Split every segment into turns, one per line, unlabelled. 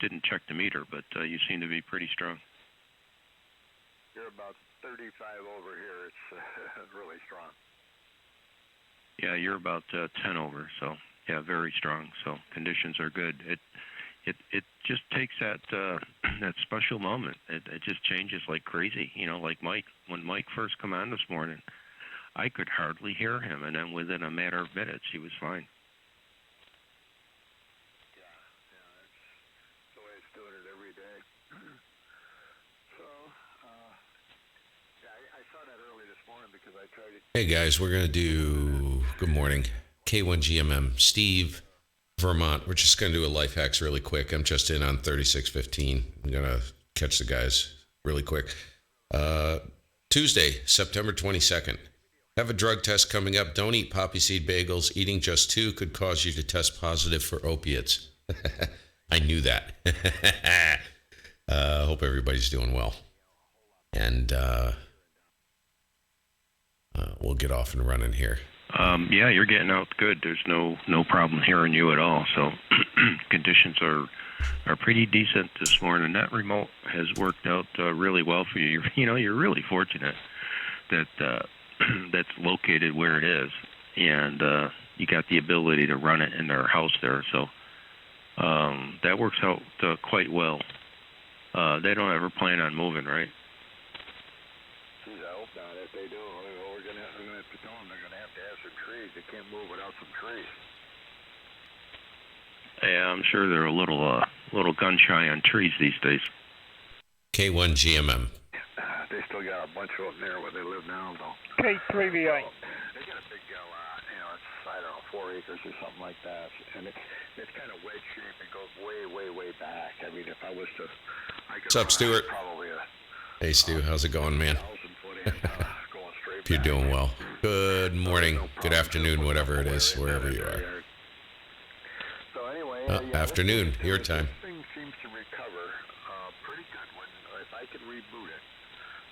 didn't check the meter, but you seem to be pretty strong.
You're about 35 over here. It's really strong.
Yeah, you're about 10 over, so yeah, very strong. So conditions are good. It just takes that that special moment. It just changes like crazy. You know, like Mike. When Mike first come on this morning, I could hardly hear him, and then within a matter of minutes, he was fine.
Yeah, that's the way it's doing it every day. So, yeah, I saw that early this morning because I tried to...
Hey, guys, we're going to do, good morning, K1GMM, Steve, Vermont. We're just going to do a life hacks really quick. I'm just in on 3615. I'm going to catch the guys really quick. Tuesday, September 22nd. Have a drug test coming up. Don't eat poppy seed bagels. Eating just 2 could cause you to test positive for opiates. I knew that. Hope everybody's doing well. And we'll get off and running here.
Yeah, you're getting out good. There's no problem hearing you at all. So conditions are pretty decent this morning. That remote has worked out really well for you. You're really fortunate that that's located where it is, and you got the ability to run it in their house there. So that works out quite well. They don't ever plan on moving, right?
Geez, I hope not. If they do, we're gonna have to tell them they're gonna have to have some trees. They can't move without some trees.
Yeah, I'm sure they're a little gun shy on trees these days.
K1GMM.
They still got a bunch of them there where they live now, though.
K3VA.
They got a big lot. It's, I don't know, 4 acres or something like that. And it's kind of wedge shaped. It goes way, way, way back. I mean, if I was to...
What's up, Stuart? Hey, Stu. How's it going, man? If you're doing well. Good morning, good afternoon, whatever it is, wherever you are.
So anyway,
afternoon, your time.
This thing seems to recover pretty good if I could reboot it.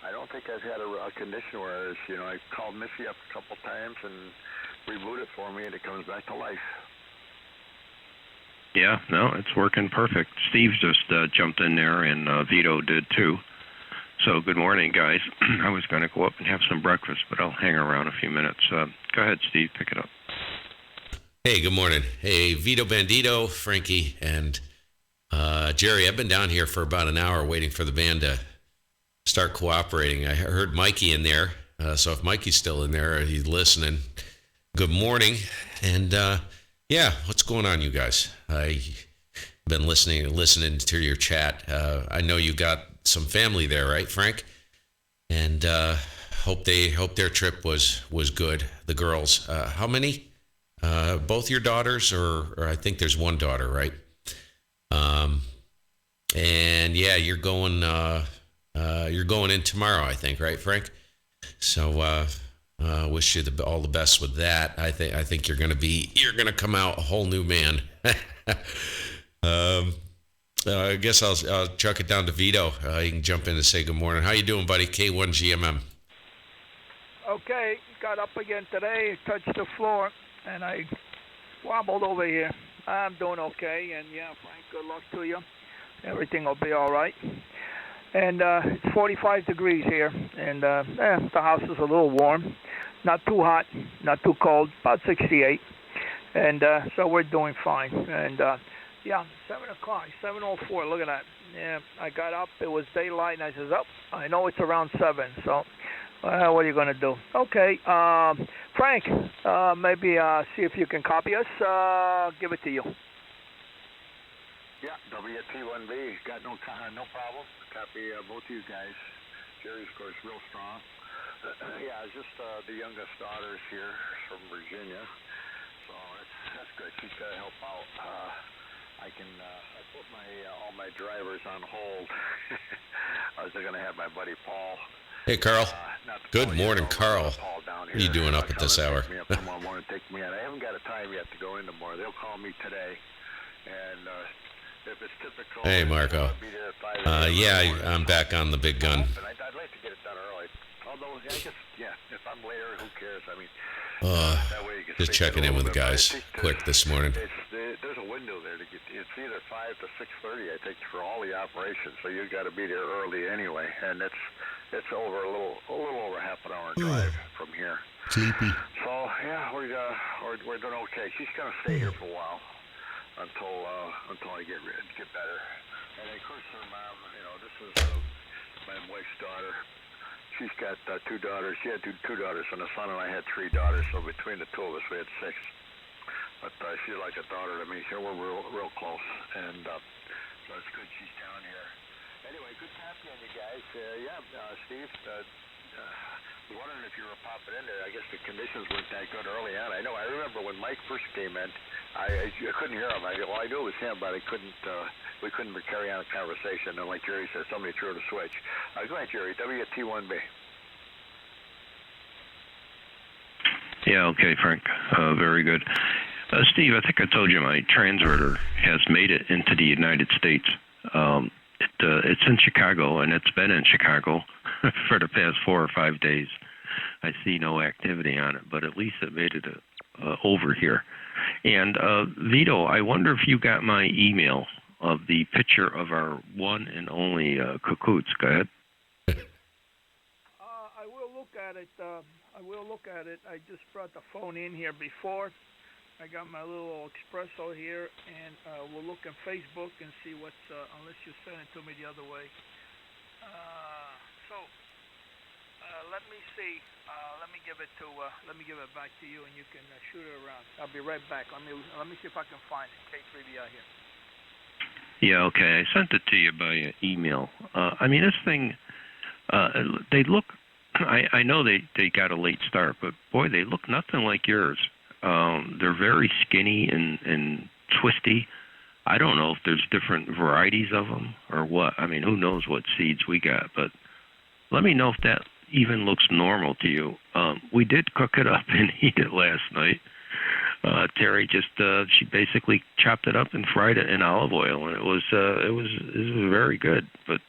I don't think I've had a condition where I called Missy up a couple times and reboot it for me, and it comes back to life.
Yeah, no, it's working perfect. Steve just jumped in there, and Vito did too. So good morning, guys. I was going to go up and have some breakfast, but I'll hang around a few minutes. Go ahead, Steve, pick it up.
Hey, good morning. Hey, Vito Bandito, Frankie, and Jerry. I've been down here for about an hour waiting for the band to start cooperating. I heard Mikey in there, so if Mikey's still in there, he's listening. Good morning, and yeah, what's going on, you guys? I've been listening to your chat. I know you got some family there, right, Frank? And hope their trip was good. The girls, how many? Both your daughters, or I think there's one daughter, right? And yeah, you're going in tomorrow, I think, right, Frank? So wish you all the best with that. I think you're gonna come out a whole new man. I guess I'll chuck it down to Vito. You can jump in and say good morning. How you doing, buddy? K1GMM.
Okay, got up again today, touched the floor, and I wobbled over here. I'm doing okay, and yeah, Frank, good luck to you. Everything will be all right. And it's 45 degrees here, and the house is a little warm. Not too hot, not too cold, about 68. And so we're doing fine. And yeah, 7 o'clock, 7:04, look at that. Yeah, I got up, it was daylight, and I says, I know it's around 7, so what are you going to do? Okay, Frank, maybe see if you can copy us. Give it to you.
Yeah, WT1B, got no problem. Copy both of you guys. Jerry's, of course, real strong. Yeah, it's just the youngest daughter's here from Virginia, so that's good. She's got to help out. I put all my drivers on hold. I was going to have my buddy Paul.
Hey, Carl. Good morning, Carl. What are you doing up at this hour?
Tomorrow morning, take me out. I haven't got a time yet to go in tomorrow. They'll call me today, and if it's typical.
Hey, Marco. Yeah, I'm back on the big gun.
I'd like to get it done early. Although, I guess, yeah, if I'm later, who cares? I mean, That way you can
Just
space it
checking
a
in
little
with the
bit, but I
guys
think
quick this morning.
there's a window there to get. It's either 5 to 6:30, I think, for all the operations. So you got to be there early anyway, and it's over a little over half an hour drive from here.
Sleepy.
So yeah, we're doing okay. She's gonna stay here for a while until I get better. And of course, her mom, this is my wife's daughter. She's got 2 daughters. She had two daughters and a son, and I had 3 daughters. So between the 2 of us, we had 6. But she's like a daughter to me. So we're real close, and so it's good she's down here. Anyway, good talking to you guys. Steve. Wondering if you were popping in there. I guess the conditions weren't that good early on. I know. I remember when Mike first came in, I couldn't hear him. I knew it was him, but I couldn't. We couldn't carry on a conversation. And like Jerry said, somebody threw the switch. Go ahead, Jerry. WT1B.
Yeah, okay, Frank. Very good. Steve, I think I told you my transverter has made it into the United States. It's in Chicago, and it's been in Chicago for the past 4 or 5 days. I see no activity on it, but at least it made it over here. And Vito, I wonder if you got my email of the picture of our one and only Cuckoos. Go ahead.
I will look at it. I just brought the phone in here before. I got my little espresso here, and we'll look on Facebook and see what's, unless you send it to me the other way. Let me see. Let me give it back to you, and you can shoot it around. I'll be right back. Let me see if I can find it. K3BI here.
Yeah, okay. I sent it to you by email. I mean, this thing, they look. I know they got a late start, but boy, they look nothing like yours. They're very skinny and twisty. I don't know if there's different varieties of them or what. I mean, who knows what seeds we got, but let me know if that even looks normal to you. We did cook it up and eat it last night. Terry just she basically chopped it up and fried it in olive oil, and it was very good. But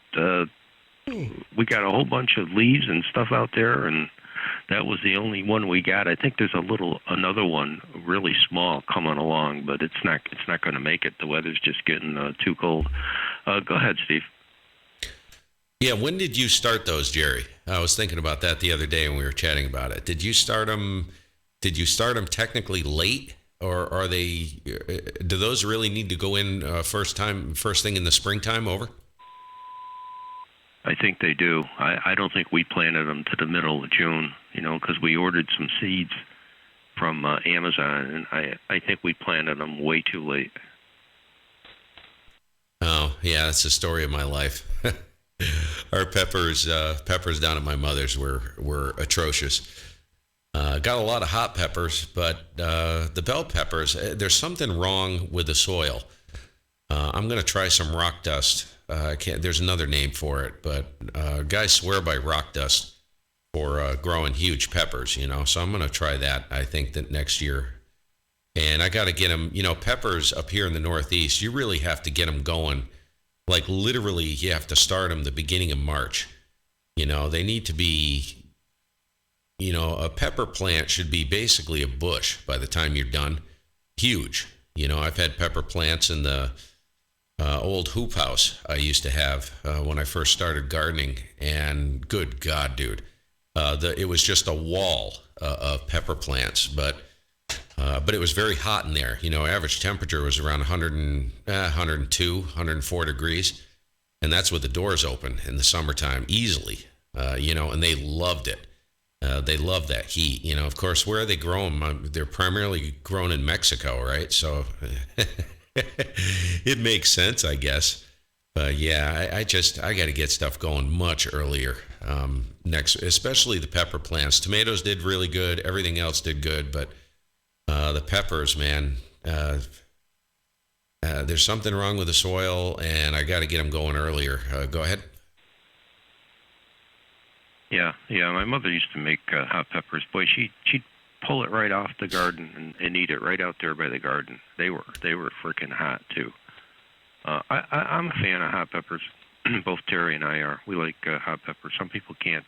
we got a whole bunch of leaves and stuff out there, and that was the only one we got. I think there's another one really small coming along, but it's not going to make it. The weather's just getting too cold. Go ahead, Steve.
Yeah, when did you start those, Jerry? I was thinking about that the other day when we were chatting about it. Did you start them technically late, or are they? Do those really need to go in first thing in the springtime over?
I think they do. I don't think we planted them to the middle of June, because we ordered some seeds from Amazon, and I think we planted them way too late.
Oh, yeah, that's the story of my life. Our peppers down at my mother's were atrocious. Got a lot of hot peppers, but the bell peppers, there's something wrong with the soil. I'm going to try some rock dust. There's another name for it, but guys swear by rock dust for growing huge peppers, so I'm going to try that, I think, that next year. And I got to get them, peppers up here in the Northeast, you really have to get them going. Like literally, you have to start them the beginning of March. They need to be, a pepper plant should be basically a bush by the time you're done. Huge. I've had pepper plants in the old hoop house I used to have when I first started gardening, and good God, dude, it was just a wall of pepper plants, but it was very hot in there. Average temperature was around 102, 104 degrees, and that's with the doors open in the summertime easily, and they loved it. They love that heat. Of course, where are they grown? They're primarily grown in Mexico, right? So it makes sense, I guess. But yeah, I got to get stuff going much earlier. Especially the pepper plants. Tomatoes did really good. Everything else did good, but the peppers, man, there's something wrong with the soil, and I got to get them going earlier. Go ahead.
Yeah. My mother used to make hot peppers. Boy, she'd pull it right off the garden and eat it right out there by the garden. They were freaking hot too. I'm a fan of hot peppers. Both Terry and I are. We like hot peppers. Some people can't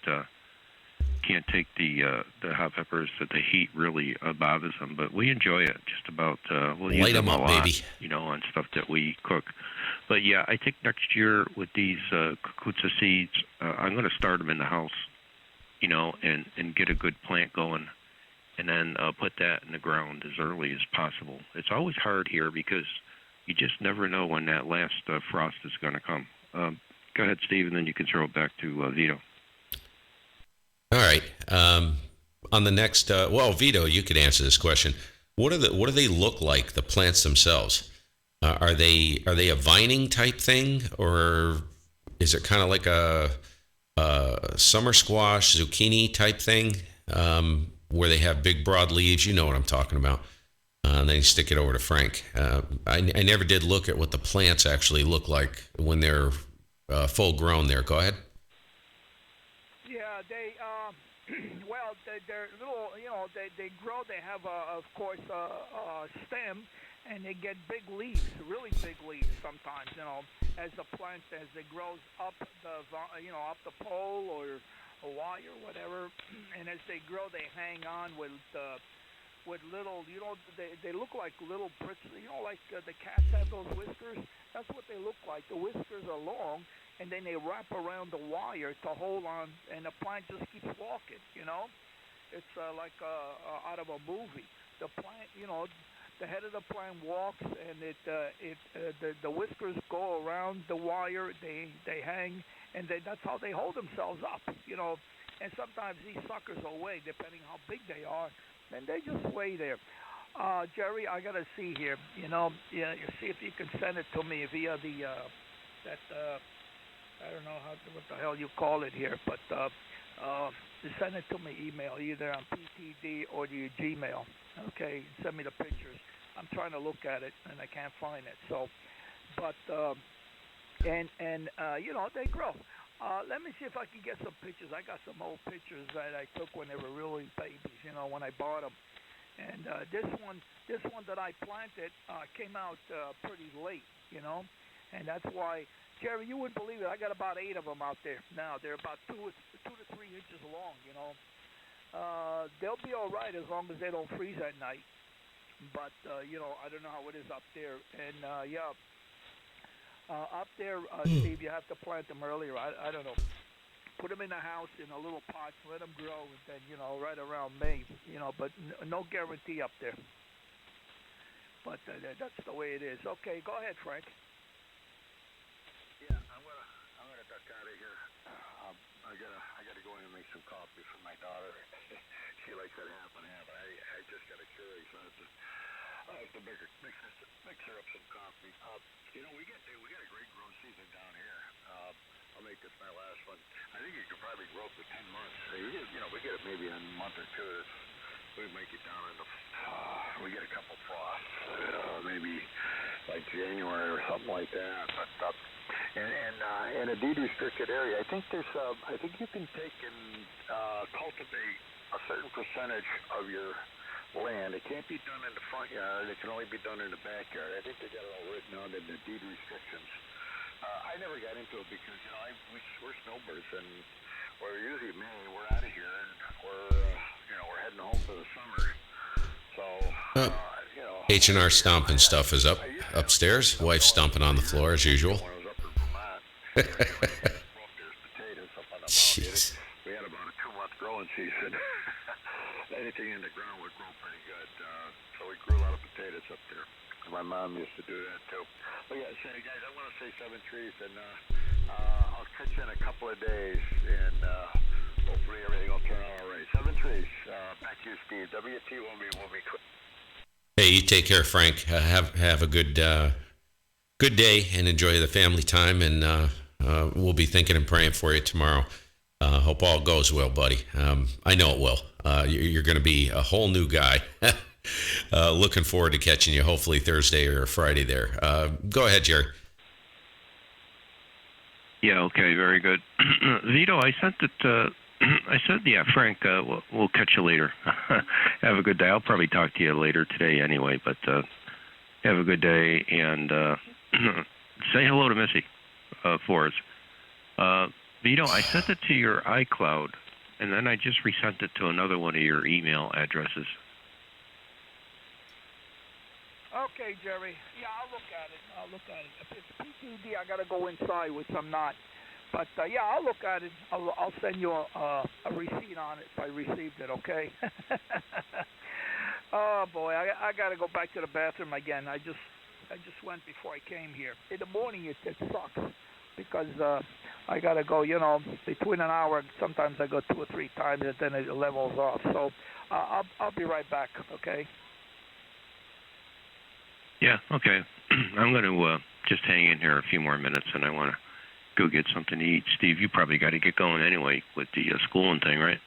can't take the hot peppers. That the heat really bothers them, but we enjoy it just about. We'll use
Light
them
them
a
up,
lot,
baby.
on stuff that we cook. But yeah, I think next year with these kikuta seeds, I'm going to start them in the house, and get a good plant going, and then put that in the ground as early as possible. It's always hard here because you just never know when that last frost is going to come. Go ahead, Steve, and then you can throw it back to Vito.
All right. On the next, Vito, you could answer this question. What do they look like? The plants themselves, are they a vining type thing, or is it kind of like a summer squash, zucchini type thing, where they have big broad leaves? You know what I'm talking about. And then you stick it over to Frank. I never did look at what the plants actually look like when they're full grown. There, go ahead.
Yeah, they're little, they grow. They have, of course, a stem, and they get big leaves, really big leaves sometimes. As the plant as it grows up up the pole or a wire, or whatever, and as they grow, they hang on with little, they look like little bristles, like the cats have those whiskers. That's what they look like. The whiskers are long, and then they wrap around the wire to hold on, and the plant just keeps walking. It's like out of a movie. The plant, the head of the plant walks, and the whiskers go around the wire. They hang, and that's how they hold themselves up. And sometimes these suckers will weigh, depending how big they are, and they just weigh there. Jerry, I gotta see here. You see if you can send it to me via the I don't know what the hell you call it here, but send it to me email, either on PTD or your Gmail. Okay, send me the pictures. I'm trying to look at it and I can't find it. So, but they grow. Let me see if I can get some pictures. I got some old pictures that I took when they were really babies. When I bought them. And this one that I planted came out pretty late. And that's why, Jerry, you wouldn't believe it. I got about 8 of them out there now. They're about 2 to 3 inches long. They'll be all right as long as they don't freeze at night. But I don't know how it is up there. And up there, Steve, you have to plant them earlier. I don't know. Put them in the house in a little pot, let them grow, and then right around May. But no guarantee up there. But that's the way it is. Okay, go ahead, Frank.
Yeah, I'm gonna duck out of here. I gotta go in and make some coffee for my daughter. She likes that half and half. I just got a Keurig, so I have to mix her up some coffee. We got a great growing season down here. I'll make this my last one. I think you could probably grow for 10 months. We get it maybe in a month or two. We make it down in we get a couple frosts, maybe like January or something like that. But in a deed restricted area, I think you can take and cultivate a certain percentage of your land. It can't be done in the front yard. It can only be done in the backyard. I think they got it all written out in the deed restrictions. I never got into it because we're snowbirds, and we're usually we're out of here, and we're heading home for the summer. So
H&R stomping stuff is upstairs. Wife's stomping on the floor as usual. Jeez.
We had about a 2-month growing season. Anything in the ground would grow pretty good. So we grew a lot of potatoes up there. My mom used to do that too. But yeah, guys, I want to say 7 trees, and I'll catch you in a couple of days, and hopefully everything will turn out all right. 7 trees. Back to you, Steve. WT will be quick.
Hey, you take care, Frank. Have a good day and enjoy the family time, and we'll be thinking and praying for you tomorrow. Hope all goes well, buddy. I know it will. You're going to be a whole new guy. Looking forward to catching you hopefully Thursday or Friday there. Go ahead, Jerry.
Yeah, okay, very good. Vito, I sent it. I said, yeah, Frank, we'll catch you later. Have a good day. I'll probably talk to you later today anyway, but have a good day, and say hello to Missy for us. Vito, I sent it to your iCloud, and then I just resent it to another one of your email addresses.
Okay, Jerry. Yeah, I'll look at it. If it's PTD, I gotta go inside, which I'm not. But yeah, I'll look at it. I'll send you a receipt on it if I received it. Okay. Oh boy, I gotta go back to the bathroom again. I just went before I came here. In the morning, it sucks because I gotta go. Between an hour, sometimes I go 2 or 3 times, and then it levels off. So I'll be right back. Okay.
Yeah, okay. I'm going to just hang in here a few more minutes, and I want to go get something to eat. Steve, you probably got to get going anyway with the schooling thing, right?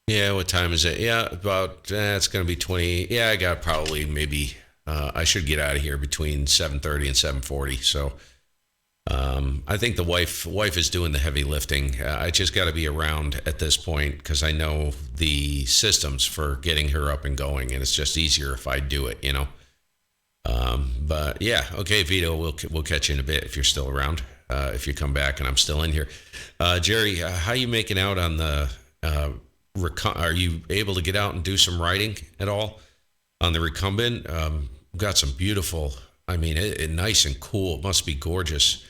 Yeah, what time is it? Yeah, about, it's going to be 20. Yeah, I got probably maybe, I should get out of here between 7:30 and 7:40. So I think the wife is doing the heavy lifting. I just got to be around at this point because I know the systems for getting her up and going, and it's just easier if I do it, But yeah, okay, Vito, we'll catch you in a bit if you're still around. If you come back and I'm still in here, Jerry, how you making out on the? Are you able to get out and do some writing at all on the recumbent? Got some beautiful. I mean, nice and cool. It must be gorgeous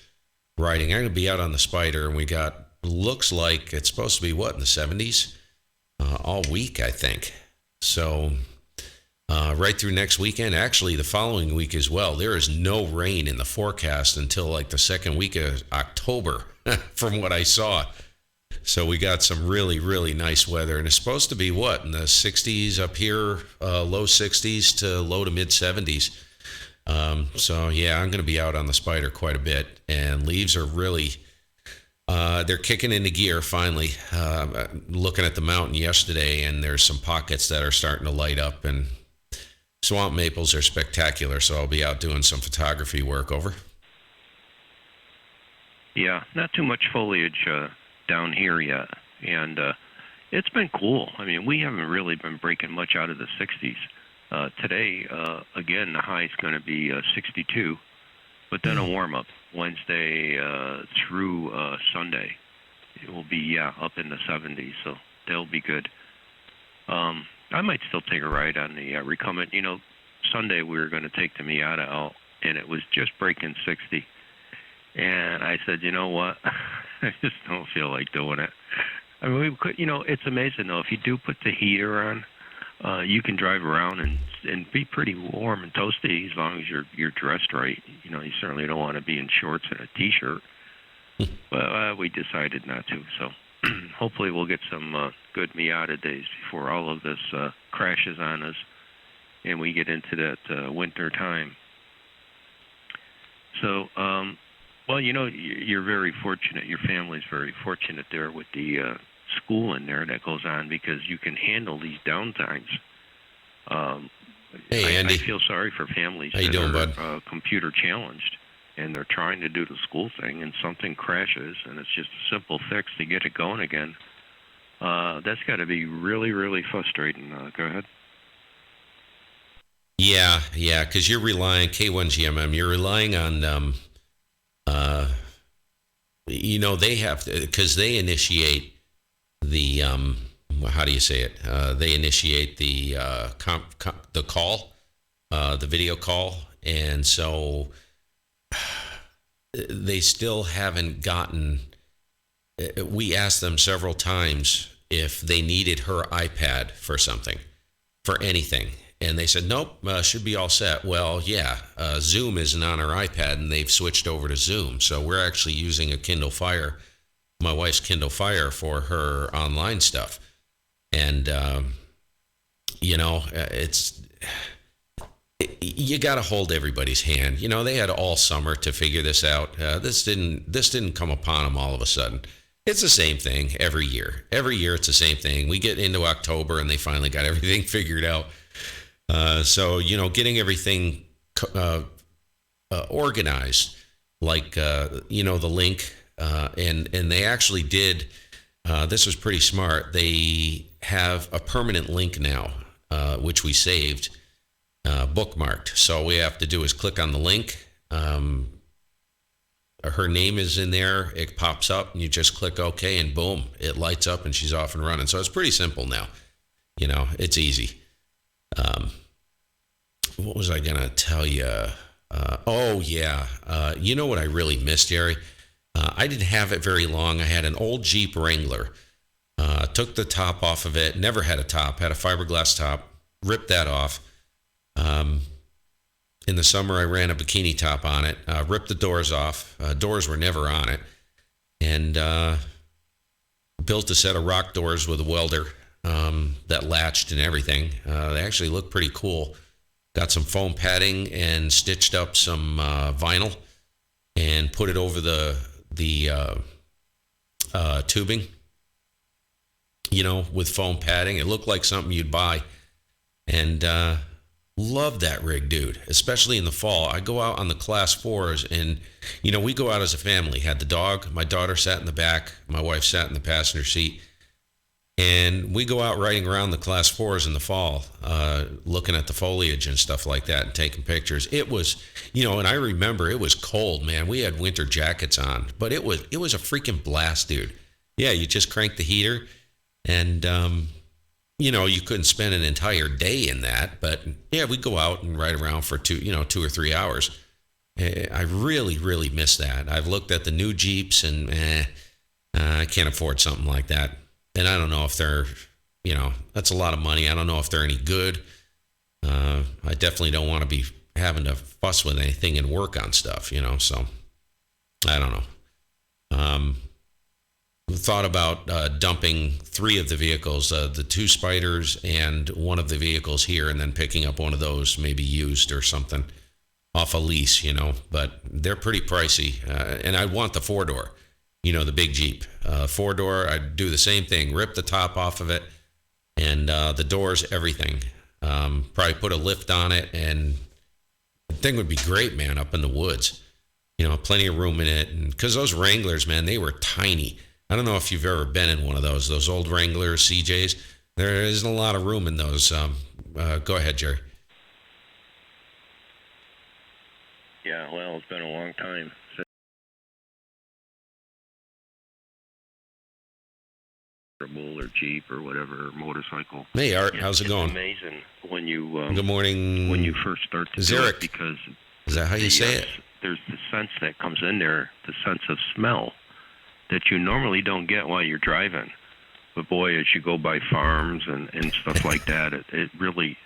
writing. I'm going to be out on the Spider, and we got looks like it's supposed to be in the 70s all week, I think. So. Right through next weekend, actually the following week as well. There is no rain in the forecast until like the second week of October, from what I saw. So we got some really, really nice weather, and it's supposed to be in the 60s up here, low 60s to low to mid 70s. So yeah, I'm going to be out on the Spider quite a bit, and leaves are really, they're kicking into gear finally. Looking at the mountain yesterday, and there's some pockets that are starting to light up, and swamp maples are spectacular, so I'll be out doing some photography work. Over.
Yeah, not too much foliage down here yet, and it's been cool. I mean, we haven't really been breaking much out of the 60s. Today, again, the high is going to be 62, but then a warm-up Wednesday through Sunday. It will be, up in the 70s, so they'll be good. I might still take a ride on the recumbent. Sunday we were going to take the Miata out, and it was just breaking 60. And I said, you know what? I just don't feel like doing it. I mean, we could, it's amazing, though. If you do put the heater on, you can drive around and be pretty warm and toasty as long as you're dressed right. You certainly don't want to be in shorts and a T-shirt. But we decided not to, so... Hopefully we'll get some good Miata days before all of this crashes on us and we get into that winter time. So, well, you're very fortunate. Your family's very fortunate there with the school in there that goes on because you can handle these downtimes.
Hey, Andy.
I feel sorry for families
How you doing, bud?
Computer challenged. And they're trying to do the school thing, and something crashes, and it's just a simple fix to get it going again. That's got to be really, really frustrating. Go ahead.
Yeah, because you're relying, K1GMM, you're relying on, they have to, because they initiate the, how do you say it? They initiate the the call, the video call, and so... They still haven't gotten. We asked them several times if they needed her iPad for something, for anything, and they said nope, should be all set. Well, yeah, Zoom isn't on her iPad, and they've switched over to Zoom, so we're actually using a Kindle Fire, my wife's Kindle Fire, for her online stuff, and it's. You got to hold everybody's hand. They had all summer to figure this out. This didn't come upon them all of a sudden. It's the same thing every year. Every year it's the same thing. We get into October and they finally got everything figured out. So getting everything organized, like the link, and they actually did. This was pretty smart. They have a permanent link now, which we saved. Bookmarked. So all we have to do is click on the link, her name is in there. It pops up, and you just click OK, and boom, it lights up, and she's off and running. So it's pretty simple now. It's easy. What was I gonna tell you? You know what I really missed, Jerry? I didn't have it very long. I had an old Jeep Wrangler. Took the top off of it. Never had a top. Had a fiberglass top. Ripped that off. In the summer, I ran a bikini top on it. Ripped the doors off. Doors were never on it. And built a set of rock doors with a welder that latched and everything. They actually look pretty cool. Got some foam padding and stitched up some vinyl and put it over the tubing, with foam padding. It looked like something you'd buy. And love that rig, dude, especially in the fall. I go out on the class 4s and, we go out as a family. Had the dog. My daughter sat in the back. My wife sat in the passenger seat. And we go out riding around the class 4s in the fall, looking at the foliage and stuff like that and taking pictures. It was, and I remember it was cold, man. We had winter jackets on, but it was a freaking blast, dude. Yeah, you just crank the heater and, you couldn't spend an entire day in that, but yeah, we'd go out and ride around for 2 or 3 hours. I really, really miss that. I've looked at the new Jeeps and I can't afford something like that. And I don't know if they're, that's a lot of money. I don't know if they're any good. I definitely don't want to be having to fuss with anything and work on stuff, so I don't know. Thought about dumping 3 of the vehicles, the 2 Spiders and one of the vehicles here, and then picking up one of those, maybe used or something, off a lease, but they're pretty pricey. And I want the 4-door. The big Jeep, 4-door. I'd do the same thing, rip the top off of it and the doors, everything. Probably put a lift on it, and the thing would be great, man, up in the woods. Plenty of room in it. And because those Wranglers, man, they were tiny. I don't know if you've ever been in one of those old Wranglers, CJs. There isn't a lot of room in those. Go ahead, Jerry.
Yeah, well, it's been a long time. Or Jeep or whatever, motorcycle.
Hey, Art, how's it going?
It's amazing when you
good morning.
When you first start to do it, because
is that how you say it?
There's the sense that comes in there, the sense of smell that you normally don't get while you're driving. But boy, as you go by farms and stuff like that, it really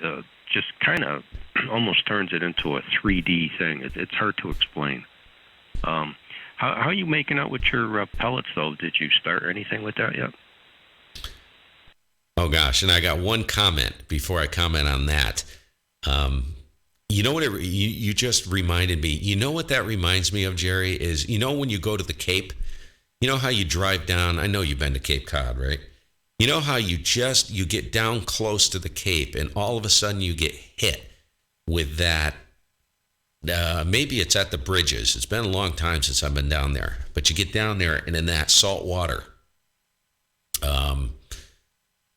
just kind of almost turns it into a 3D thing. It's hard to explain. How are you making out with your pellets, though? Did you start anything with that yet?
Oh, gosh. And I got one comment before I comment on that. You know what? You just reminded me. You know what that reminds me of, Jerry, is, when you go to the Cape, how you drive down. I know you've been to Cape Cod, right? You know how you get down close to the Cape and all of a sudden you get hit with that. Maybe it's at the bridges. It's been a long time since I've been down there, but you get down there and in that salt water,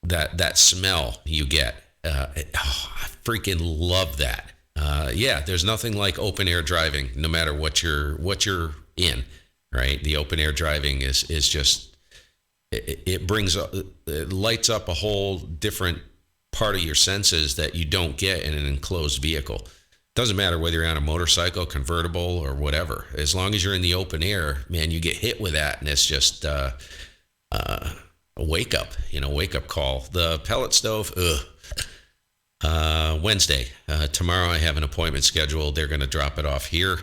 that smell you get, I freaking love that. Yeah, there's nothing like open air driving, no matter what you're in, right? The open air driving is just, it lights up a whole different part of your senses that you don't get in an enclosed vehicle. Doesn't matter whether you're on a motorcycle, convertible, or whatever. As long as you're in the open air, man, you get hit with that, and it's just a wake up call. The pellet stove, Wednesday. Tomorrow I have an appointment scheduled. They're going to drop it off here.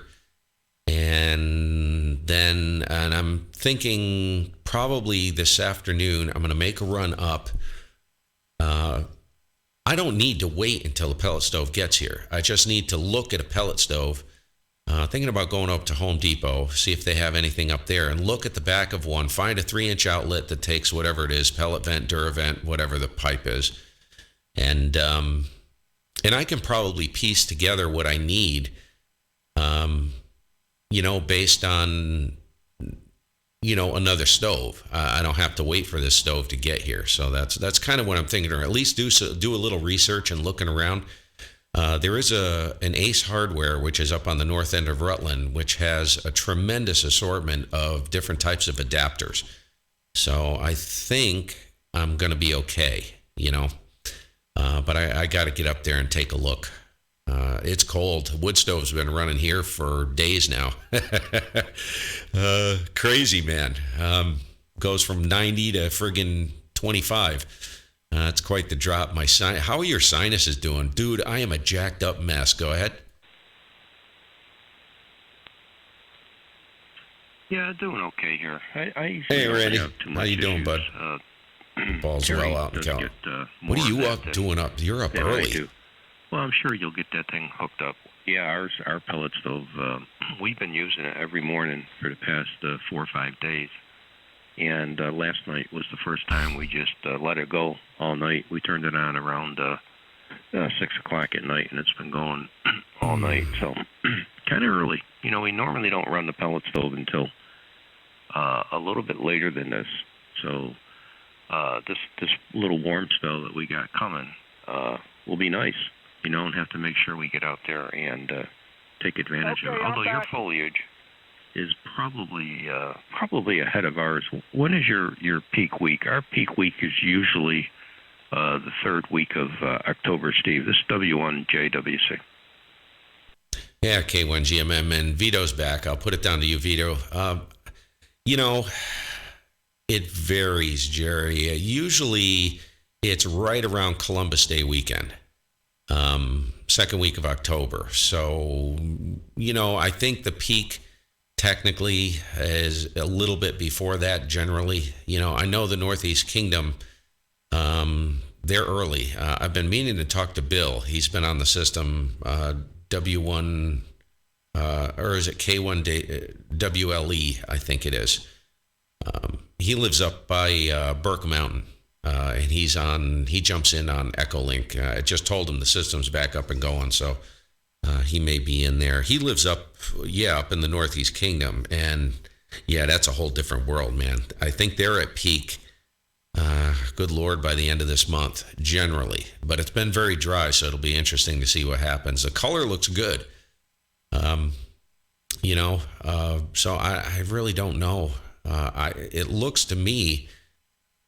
And I'm thinking probably this afternoon, I'm going to make a run up. I don't need to wait until the pellet stove gets here. I just need to look at a pellet stove. Thinking about going up to Home Depot, see if they have anything up there, and look at the back of one, find a 3-inch outlet that takes whatever it is, pellet vent, Duravent, whatever the pipe is. And I can probably piece together what I need, based on, another stove. I don't have to wait for this stove to get here. So that's kind of what I'm thinking, or at least do a little research and looking around. There is an Ace Hardware, which is up on the north end of Rutland, which has a tremendous assortment of different types of adapters. So I think I'm going to be okay, but I got to get up there and take a look. It's cold. Wood stove's been running here for days now. Crazy, man. Goes from 90 to friggin' 25. It's quite the drop. How are your sinuses doing? Dude, I am a jacked up mess. Go ahead.
Yeah, doing okay here. I
Hey, Randy.
have too much
How you doing,
issues.
bud? Balls
Jerry
well out in
does
Cal.
get,
What are
more
you
of
up
that
doing up? You're up
than I
early.
do. Well, I'm sure you'll get that thing hooked up. Yeah, our pellet stove, we've been using it every morning for the past 4 or 5 days. And last night was the first time we just let it go all night. We turned it on around 6 o'clock at night, and it's been going all night. So kind of early. We normally don't run the pellet stove until a little bit later than this. So this little warm spell that we got coming will be nice, and have to make sure we get out there and take advantage of it. Although your foliage is probably ahead of ours. When is your peak week? Our peak week is usually the third week of October, Steve. This is W1JWC.
Yeah, K1GMM, and Vito's back. I'll put it down to you, Vito. It varies, Jerry. Usually it's right around Columbus Day weekend, second week of October. So, I think the peak technically is a little bit before that generally. I know the Northeast Kingdom, they're early. I've been meaning to talk to Bill. He's been on the system, W1, or is it K1 WLE, I think it is. He lives up by Burke Mountain, and he jumps in on Echolink. I just told him the system's back up and going, so he may be in there. He lives up in the Northeast Kingdom, and that's a whole different world, man. I think they're at peak, good Lord, by the end of this month, generally. But it's been very dry, so it'll be interesting to see what happens. The color looks good, so I really don't know. It looks to me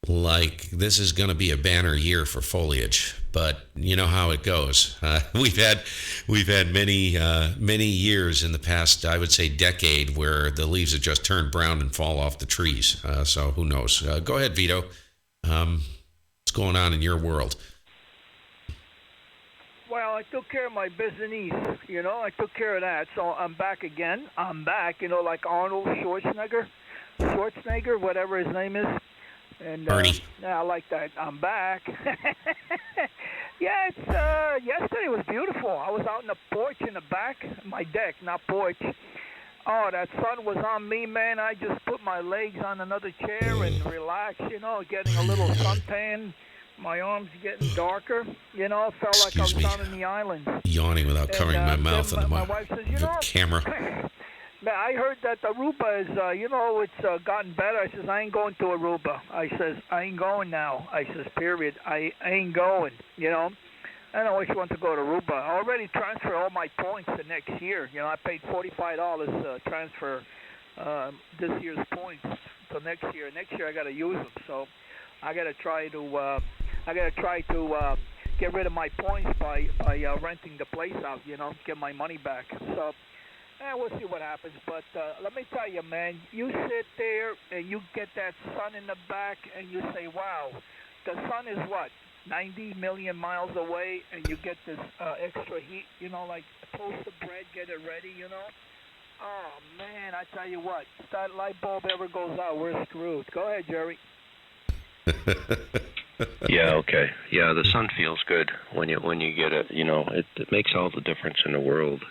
like this is going to be a banner year for foliage, but you know how it goes. We've had many years in the past, I would say decade, where the leaves have just turned brown and fall off the trees. So who knows? Go ahead, Vito. What's going on in your world?
Well, I took care of my business, I took care of that. So I'm back again. I'm back, like Arnold Schwarzenegger, whatever his name is. And
Bernie.
I like that. I'm back. Yesterday was beautiful. I was out in the porch in the back, my deck, not porch. Oh, that sun was on me, man. I just put my legs on another chair and relaxed, getting a little suntan. My arms getting darker, felt like I was down in the islands.
Yawning without covering my mouth in
my wife says,
the camera.
Man, I heard that Aruba is, it's gotten better. I says, I ain't going to Aruba. I says, I ain't going now. I says, period. I ain't going, I always want to go to Aruba. I already transferred all my points to next year. I paid $45 transfer this year's points to next year. Next year I got to use them. So I got to try to get rid of my points by renting the place out, get my money back. So we'll see what happens. But let me tell you, man, you sit there and you get that sun in the back and you say, wow, the sun is what? 90 million miles away, and you get this extra heat, like toast the bread, get it ready, Oh, man, I tell you what, if that light bulb ever goes out, we're screwed. Go ahead, Jerry.
Yeah, okay. Yeah, the sun feels good when you get it. It makes all the difference in the world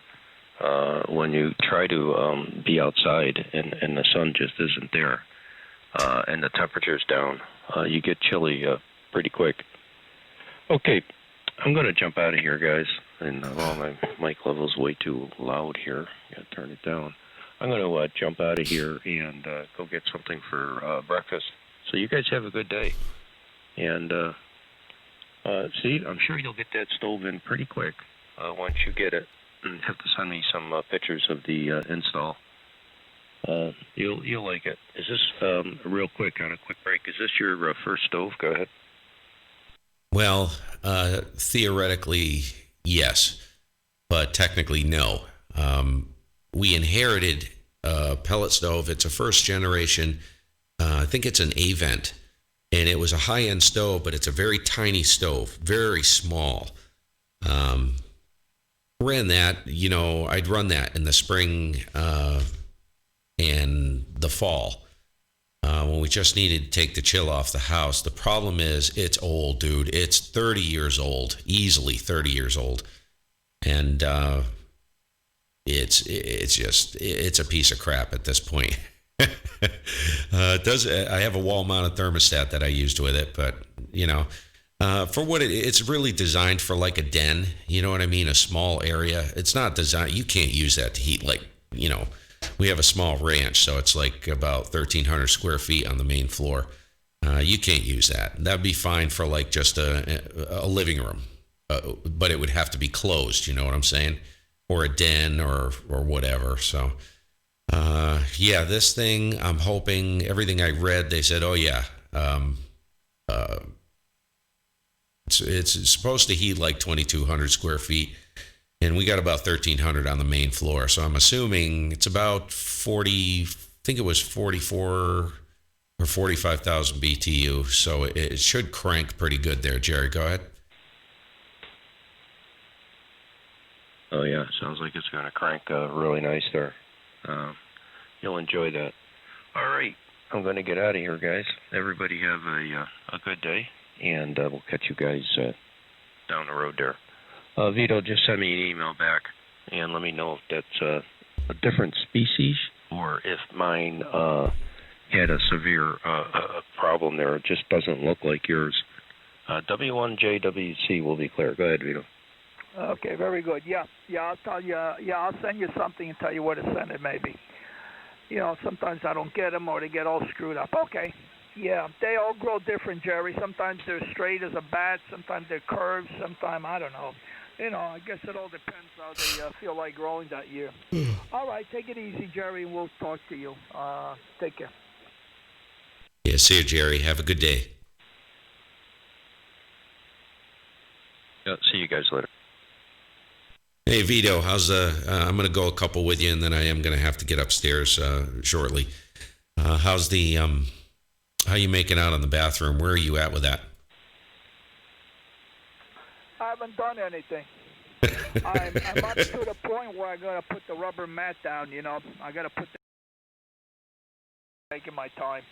when you try to be outside and the sun just isn't there and the temperature's down. You get chilly pretty quick. Okay, I'm going to jump out of here, guys. And my mic level's way too loud here. Got to turn it down. I'm going to jump out of here and go get something for breakfast. So you guys have a good day. And see, I'm sure you'll get that stove in pretty quick. once you get it, you have to send me some pictures of the install. You'll like it. Is this real quick on a quick break? Is this your first stove? Go ahead.
Well, theoretically, yes, but technically, no. We inherited a pellet stove. It's a first generation. I think it's an A-vent, and it was a high-end stove, but it's a very tiny stove, very small. Ran that, I'd run that in the spring and the fall when we just needed to take the chill off the house. The problem is it's old, dude. It's 30 years old, easily 30 years old. And it's a piece of crap at this point. I have a wall-mounted thermostat that I used with it, but for what it's really designed for, like a den. You know what I mean? A small area. It's not designed. You can't use that to heat, we have a small ranch, so it's like about 1,300 square feet on the main floor. You can't use that. That'd be fine for like just a living room, but it would have to be closed. You know what I'm saying? Or a den or whatever. So, this thing, I'm hoping, everything I read, they said, oh yeah, it's supposed to heat like 2,200 square feet. And we got about 1,300 on the main floor. So I'm assuming it's about 40, I think it was 44 or 45,000 BTU. So it should crank pretty good there. Jerry, go ahead.
Oh, yeah. Sounds like it's going to crank really nice there. You'll enjoy that. All right. I'm going to get out of here, guys. Everybody have a good day, and we'll catch you guys down the road there. Vito, just send me an email back and let me know if that's a different species or if mine had a severe problem there. It just doesn't look like yours. W1JWC will be clear. Go ahead, Vito.
Okay, very good. Yeah, I'll tell you. I'll send you something and tell you where to send it. Maybe. Sometimes I don't get them or they get all screwed up. Okay. Yeah, they all grow different, Jerry. Sometimes they're straight as a bat. Sometimes they're curved. Sometimes I don't know. I guess it all depends how they feel like growing that year. All right, take it easy, Jerry, and we'll talk to you. Take care.
Yeah, see you, Jerry. Have a good day.
Yeah, see you guys later.
Hey, Vito, how's I'm going to go a couple with you, and then I am going to have to get upstairs shortly. How's the, how you making out in the bathroom? Where are you at with that?
I haven't done anything. I'm up to the point where I got to put the rubber mat down, I got to put taking my time.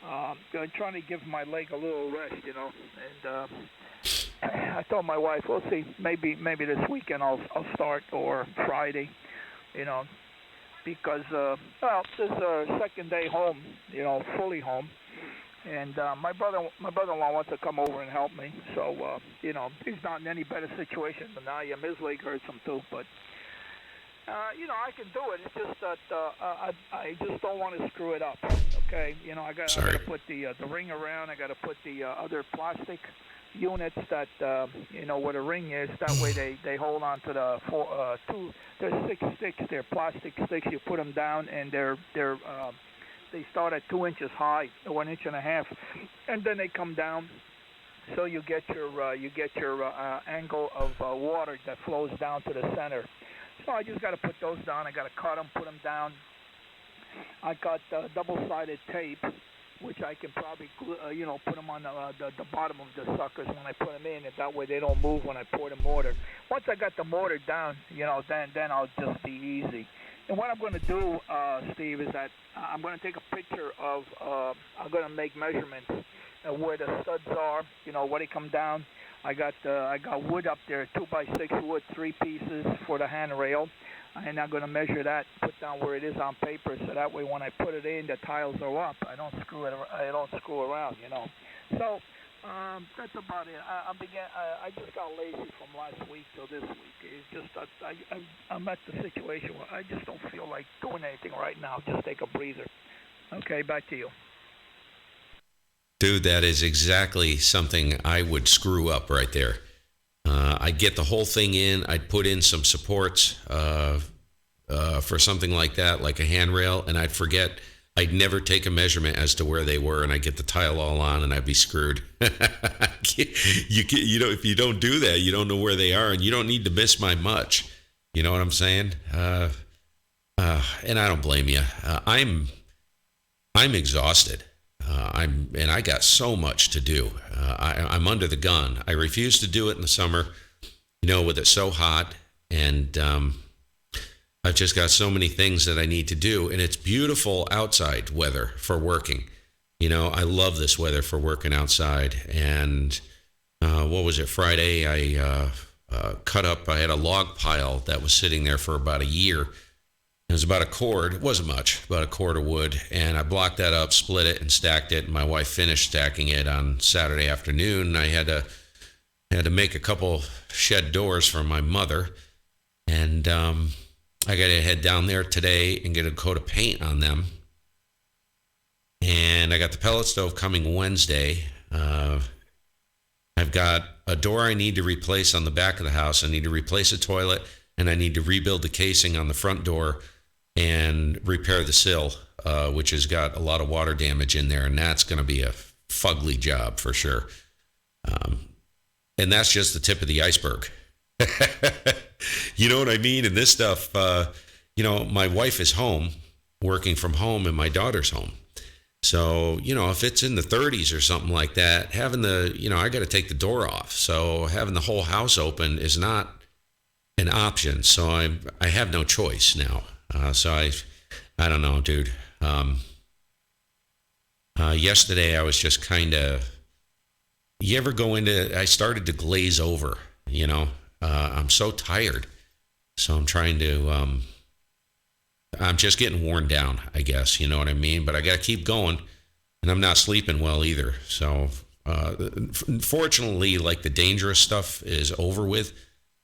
I'm trying to give my leg a little rest, and I told my wife, we'll see, maybe this weekend I'll start, or Friday, because this is a second day home, fully home, and my brother-in-law wants to come over and help me. So he's not in any better situation than I am. His leg hurts him too, but I can do it. It's just that I just don't want to screw it up. Okay, I got to put the ring around. I got to put the other plastic units that where the ring is. That way they hold on to the there's 6 sticks. They're plastic sticks. You put them down, and they start at 2 inches high, 1.5 inches, and then they come down. So you get your angle of water that flows down to the center. So I just got to put those down. I got to cut them, put them down. I got double-sided tape, which I can probably put them on the bottom of the suckers when I put them in, and that way they don't move when I pour the mortar. Once I got the mortar down, then I'll just be easy. And what I'm going to do, Steve, is that I'm going to take a picture of, I'm going to make measurements where the studs are, where they come down. I got wood up there, 2x6 wood, 3 pieces for the handrail. And I'm going to measure that, put down where it is on paper, so that way when I put it in, the tiles are up. I don't screw around, So that's about it. I just got lazy from last week till this week. It's just that I'm at the situation where I just don't feel like doing anything right now. Just take a breather. Okay, back to you.
Dude, that is exactly something I would screw up right there. I'd get the whole thing in. I'd put in some supports for something like that, like a handrail, and I'd forget. I'd never take a measurement as to where they were, and I'd get the tile all on, and I'd be screwed. If you don't do that, you don't know where they are, and you don't need to miss by much. You know what I'm saying? And I don't blame you. I'm exhausted. I got so much to do. I'm under the gun. I refuse to do it in the summer, with it so hot, and I've just got so many things that I need to do, and it's beautiful outside weather for working. I love this weather for working outside. And what was it? Friday, I cut up. I had a log pile that was sitting there for about a year. It was about a cord. It wasn't much, about a cord of wood. And I blocked that up, split it, and stacked it. And my wife finished stacking it on Saturday afternoon. I had to make a couple shed doors for my mother. And I got to head down there today and get a coat of paint on them. And I got the pellet stove coming Wednesday. I've got a door I need to replace on the back of the house. I need to replace a toilet, and I need to rebuild the casing on the front door and repair the sill, which has got a lot of water damage in there, and that's going to be a fugly job for sure. And that's just the tip of the iceberg. You know what I mean? And this stuff, my wife is home, working from home, and my daughter's home. So, if it's in the 30s or something like that, having I got to take the door off. So having the whole house open is not an option. So I have no choice now. So I don't know, dude. Yesterday I was just kind of, I started to glaze over, I'm so tired. So I'm trying to, I'm just getting worn down, I guess, you know what I mean? But I got to keep going, and I'm not sleeping well either. So, fortunately, like the dangerous stuff is over with,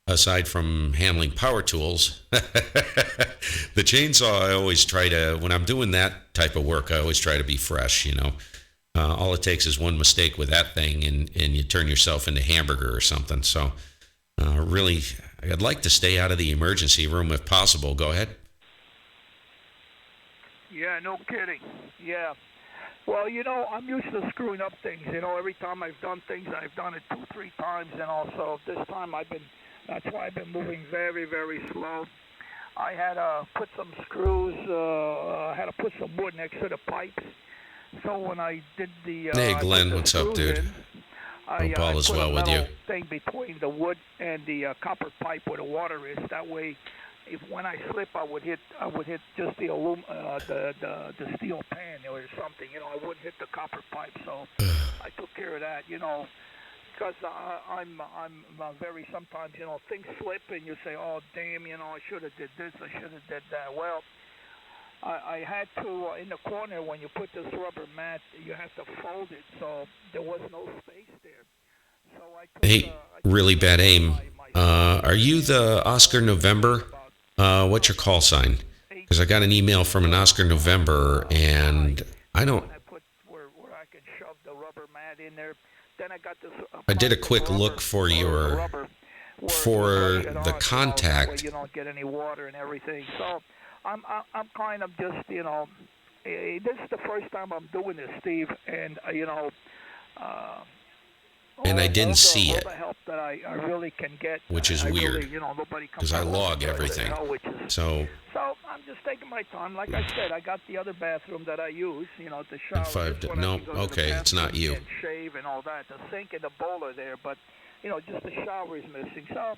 aside from handling power tools. The chainsaw, I always try to, when I'm doing that type of work, I always try to be fresh, all it takes is one mistake with that thing, and you turn yourself into hamburger or something. So, really, I'd like to stay out of the emergency room if possible. Go ahead.
Yeah, no kidding. Yeah. Well, I'm used to screwing up things. Every time I've done things, I've done it 2-3 times, and also this time that's why I've been moving very, very slow. I had to put some screws, I had to put some wood next to the pipes. So when I did the...
Hey, Glenn, what's up, dude? Hope all is well with you.
Thing between the wood and the copper pipe where the water is. That way, when I slip, I would hit just the the steel pan or something. I wouldn't hit the copper pipe. So I took care of that. Because I'm very sometimes things slip and you say, oh damn, I should have did this, I should have did that. Well, I had to in the corner when you put this rubber mat, you have to fold it, so there was no space there. So I took,
hey, really bad aim. Are you the Oscar November? What's your call sign? Because I got an email from an Oscar November, and I don't.
I put where I could shove the rubber mat in there. Then I got this.
I did a quick look for your for the contact.
You don't get any water and everything. So I'm kind of just this is the first time I'm doing this, Steve, and
and I didn't see it,
all the help that I really can get,
which is weird, because I log everything. So
I'm just taking my time. Like I said, I got the other bathroom that I use, the shower.
No, okay, it's not you.
And shave and all that. The sink and the bowl are there, but just the shower is missing. So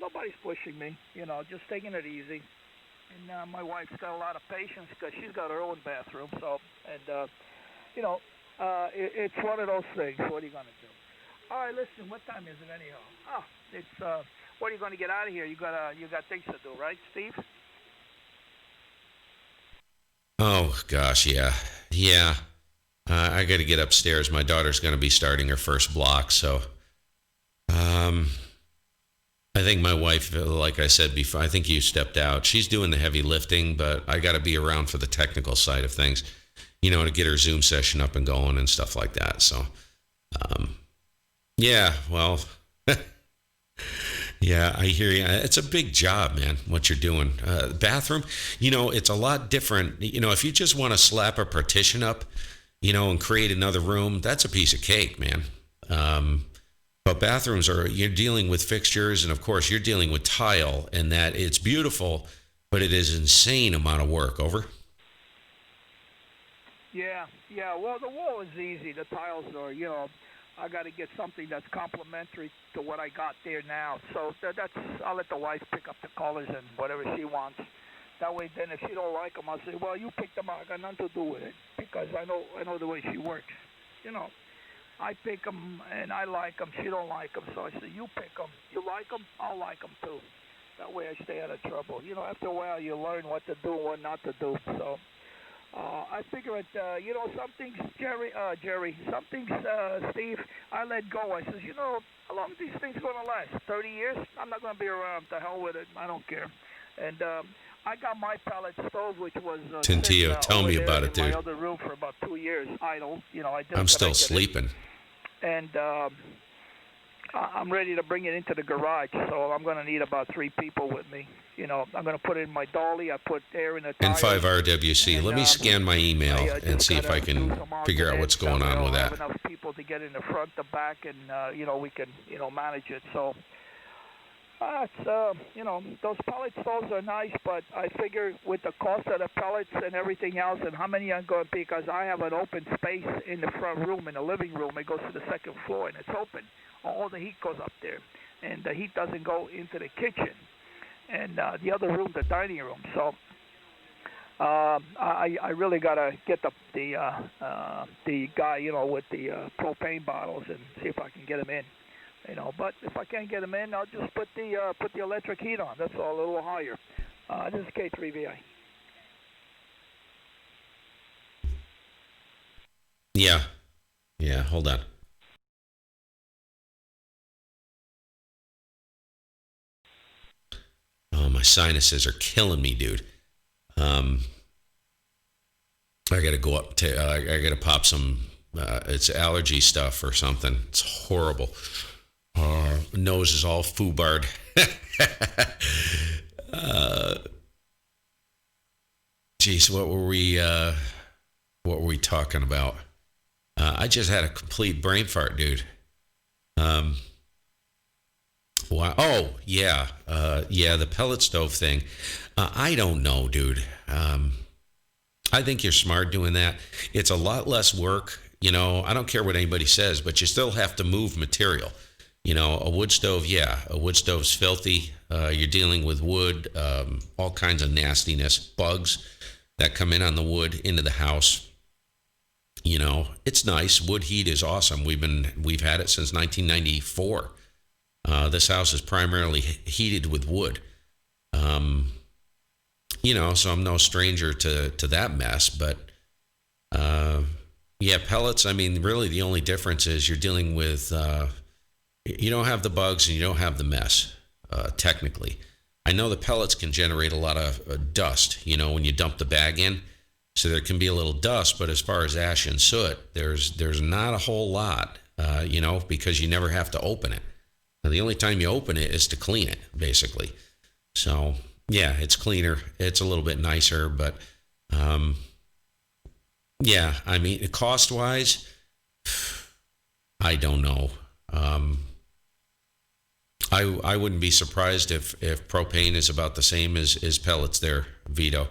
nobody's pushing me. Just taking it easy. And my wife's got a lot of patience because she's got her own bathroom. So it's one of those things. What are you gonna do? All right, listen. What time is it anyhow? Oh, it's what are you going to get out of here? You got things to do, right, Steve?
Oh gosh, yeah. I got to get upstairs. My daughter's going to be starting her first block, so I think my wife, like I said before, I think you stepped out. She's doing the heavy lifting, but I got to be around for the technical side of things, to get her Zoom session up and going and stuff like that. So, yeah, well, Yeah, I hear you. It's a big job, man, what you're doing. Bathroom, it's a lot different. If you just want to slap a partition up, and create another room, that's a piece of cake, man. But bathrooms you're dealing with fixtures, and of course, you're dealing with tile, and that it's beautiful, but it is insane amount of work. Over.
Yeah. Well, the wall is easy. The tiles are, I got to get something that's complementary to what I got there now. So that's I'll let the wife pick up the colors and whatever she wants. That way, then if she don't like them, I'll say, well, you pick them out. I got nothing to do with it because I know the way she works. I pick them and I like them. She don't like them, so I say, you pick them. You like them, I'll like them too. That way, I stay out of trouble. After a while, you learn what to do and what not to do. So. I figure it, some things, Jerry, some things, Steve, I let go. I says, how long are these things going to last? 30 years? I'm not going to be around. To hell with it. I don't care. And I got my pellet stove, which was
Tintillo, tell me about it,
in
dude.
my other room for about 2 years, idle.
I'm still sleeping.
And I'm ready to bring it into the garage, so I'm going to need about 3 people with me. I'm going to put it in my dolly. I put air in the tires.
N5 RWC.
And,
let me scan my email and see if I can figure out what's going on with that.
I have enough people to get in the front, the back, and we can manage it. So those pellet stoves are nice, but I figure with the cost of the pellets and everything else, and how many I'm going to be, because I have an open space in the front room, in the living room. It goes to the second floor, and it's open. All the heat goes up there, and the heat doesn't go into the kitchen and the other room, the dining room. So I really gotta get the guy with the propane bottles and see if I can get him in. But if I can't get him in, I'll just put the electric heat on. That's all, a little higher. This is K3VI.
Yeah. Hold on. Oh, my sinuses are killing me, dude. I got to go up to. I got to pop some. It's allergy stuff or something. It's horrible. Nose is all foobarred. Geez, what were we talking about? I just had a complete brain fart, dude. Wow. Oh, yeah. The pellet stove thing. I don't know, dude. I think you're smart doing that. It's a lot less work. I don't care what anybody says, but you still have to move material. A wood stove, a wood stove's filthy. You're dealing with wood, all kinds of nastiness, bugs that come in on the wood into the house. It's nice. Wood heat is awesome. We've had it since 1994. This house is primarily heated with wood. So I'm no stranger to that mess, but pellets, I mean, really the only difference is you're dealing with, you don't have the bugs and you don't have the mess, technically. I know the pellets can generate a lot of dust, when you dump the bag in. So there can be a little dust, but as far as ash and soot, there's not a whole lot, because you never have to open it. Now, the only time you open it is to clean it, basically. So, it's cleaner. It's a little bit nicer, but, I mean, cost-wise, I don't know. I wouldn't be surprised if propane is about the same as pellets there, Vito.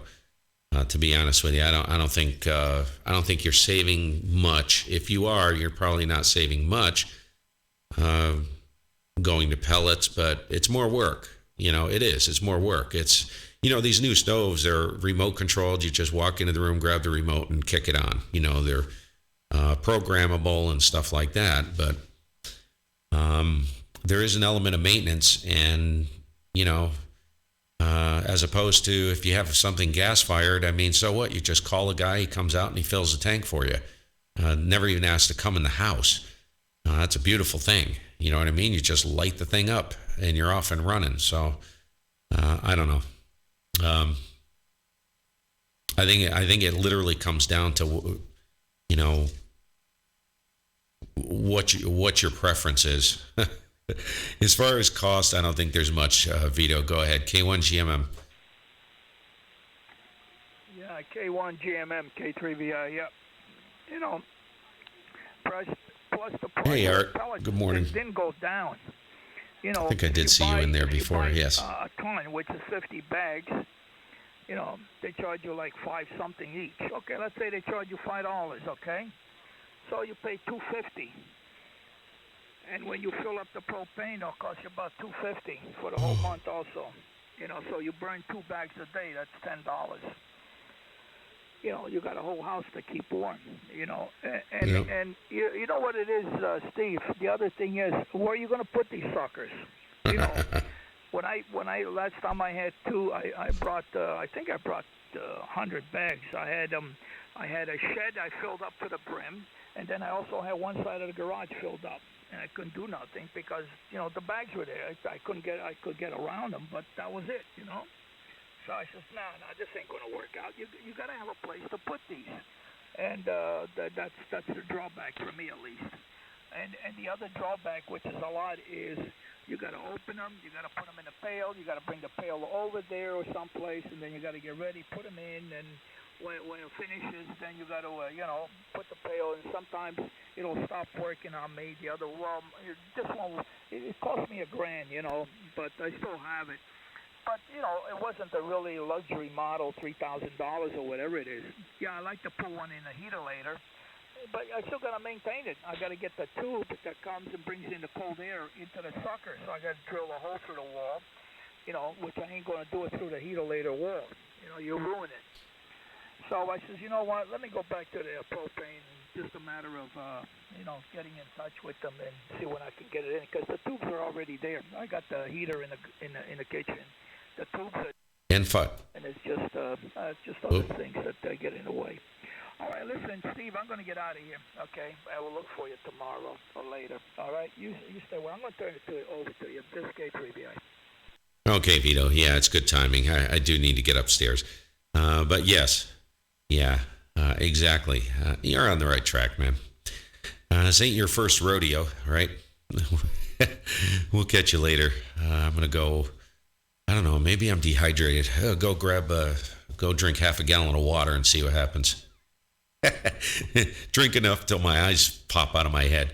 To be honest with you, I don't think you're saving much. If you are, you're probably not saving much. Going to pellets, but it's more work. It is. It's more work. It's, these new stoves, they're remote controlled. You just walk into the room, grab the remote, and kick it on. They're programmable and stuff like that. But there is an element of maintenance, and as opposed to if you have something gas fired, I mean, so what? You just call a guy, he comes out and he fills the tank for you. Never even asked to come in the house. That's a beautiful thing. You know what I mean? You just light the thing up and you're off and running. So I don't know. I think it literally comes down to what your preference is. As far as cost, I don't think there's much. Vito, go ahead. K1GMM.
Yeah, K1GMM, K3VI. Yep. You know, price plus the price.
Hey,
of
Art.
pellets
Good morning.
didn't go down. You know,
I think I did see you in there before. Yes.
A ton, which is 50 bags. You know, they charge you like $5 something each. Okay, let's say they charge you $5. Okay, so you pay $2.50. And when you fill up the propane, it'll cost you about $2.50 for the whole month also. You know, so you burn 2 bags a day, that's $10. You know, you got a whole house to keep warm, you know. And you know what it is, Steve? The other thing is, where are you going to put these suckers? You know, when I last time I had 2, I brought, I think I brought 100 bags. I had a shed I filled up to the brim, and then I also had one side of the garage filled up. And I couldn't do nothing because, you know, the bags were there. I could get around them, but that was it, you know. So I says, no, this ain't gonna work out. You gotta have a place to put these, and that's the drawback for me at least. And the other drawback, which is a lot, is you gotta open them, you gotta put them in a pail, you gotta bring the pail over there or someplace, and then you gotta get ready, put them in, and when it finishes, then you got to, you know, put the pail, and sometimes it'll stop working on me. The other, well, this one, it cost me $1,000, you know, but I still have it. But, you know, it wasn't a really luxury model, $3,000 or whatever it is. Yeah, I like to put one in a heater later, but I still got to maintain it. I got to get the tube that comes and brings in the cold air into the sucker, so I got to drill a hole through the wall, you know, which I ain't going to do it through the heater later wall. You know, you ruin it. So I says, you know what, let me go back to the propane. Just a matter of, you know, getting in touch with them and see when I can get it in, because the tubes are already there. I got the heater in the kitchen. The tubes are
And fun.
And it's just other things that get in the way. All right, listen, Steve, I'm going to get out of here, okay? I will look for you tomorrow or later, all right? You stay well. I'm going to turn it over to you. This is K3VI.
Okay, Vito. Yeah, it's good timing. I do need to get upstairs. But yes. Yeah, exactly. You're on the right track, man. This ain't your first rodeo, right? We'll catch you later. I'm going to go, I don't know, maybe I'm dehydrated. Go drink half a gallon of water and see what happens. Drink enough till my eyes pop out of my head.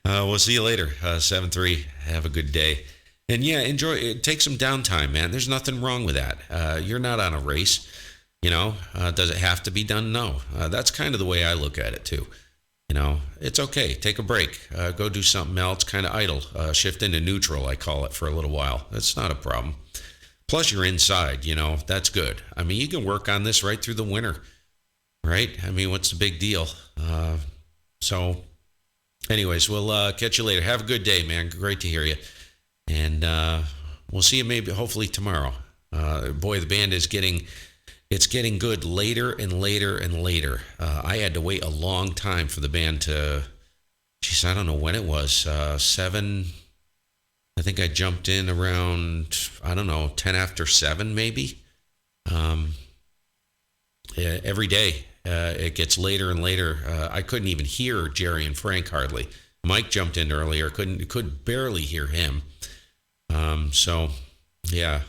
We'll see you later. 7-3. Have a good day. And yeah, enjoy it. Take some downtime, man. There's nothing wrong with that. You're not on a race. You know, does it have to be done? No. That's kind of the way I look at it, too. You know, it's okay. Take a break. Go do something else, kind of idle. Shift into neutral, I call it, for a little while. That's not a problem. Plus, you're inside, you know. That's good. I mean, you can work on this right through the winter, right? I mean, what's the big deal? So, anyways, we'll catch you later. Have a good day, man. Great to hear you. And we'll see you maybe, hopefully, tomorrow. Boy, the band is getting... It's getting good later and later and later. I had to wait a long time for the band to, geez, I don't know when it was, 7, I think I jumped in around, I don't know, 10 after 7 maybe. Every day it gets later and later. I couldn't even hear Jerry and Frank hardly. Mike jumped in earlier, could barely hear him. So, yeah,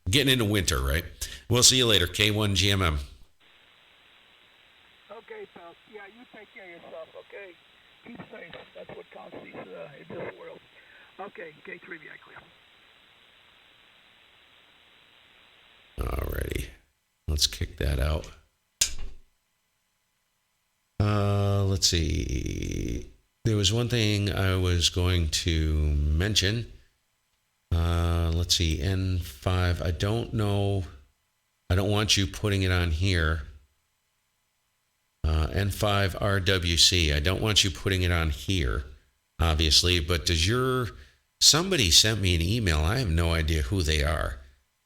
getting into winter, right? We'll see you later. K1GMM.
Okay, pal. Yeah, you take care of yourself, okay? Keep safe. That's what counts in this world. Okay, K3VI clear.
Alrighty. Let's kick that out. Let's see. There was one thing I was going to mention. Let's see. N5. I don't know. I don't want you putting it on here. N5RWC. I don't want you putting it on here, obviously. But somebody sent me an email. I have no idea who they are.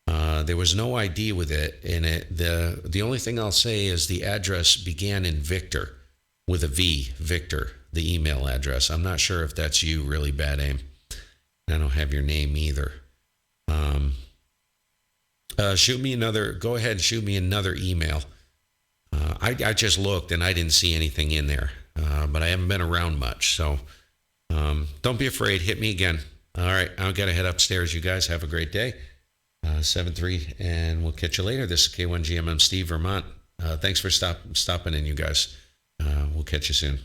There was no ID with it in it. The only thing I'll say is the address began in Victor, with a V, Victor, the email address. I'm not sure if that's you, really bad aim. I don't have your name either. Go ahead and shoot me another email. I just looked and I didn't see anything in there, but I haven't been around much. So Don't be afraid. Hit me again. All right. I've got to head upstairs. You guys have a great day. 7-3, and we'll catch you later. This is K1GMM Steve, Vermont. Thanks for stopping in, you guys. We'll catch you soon.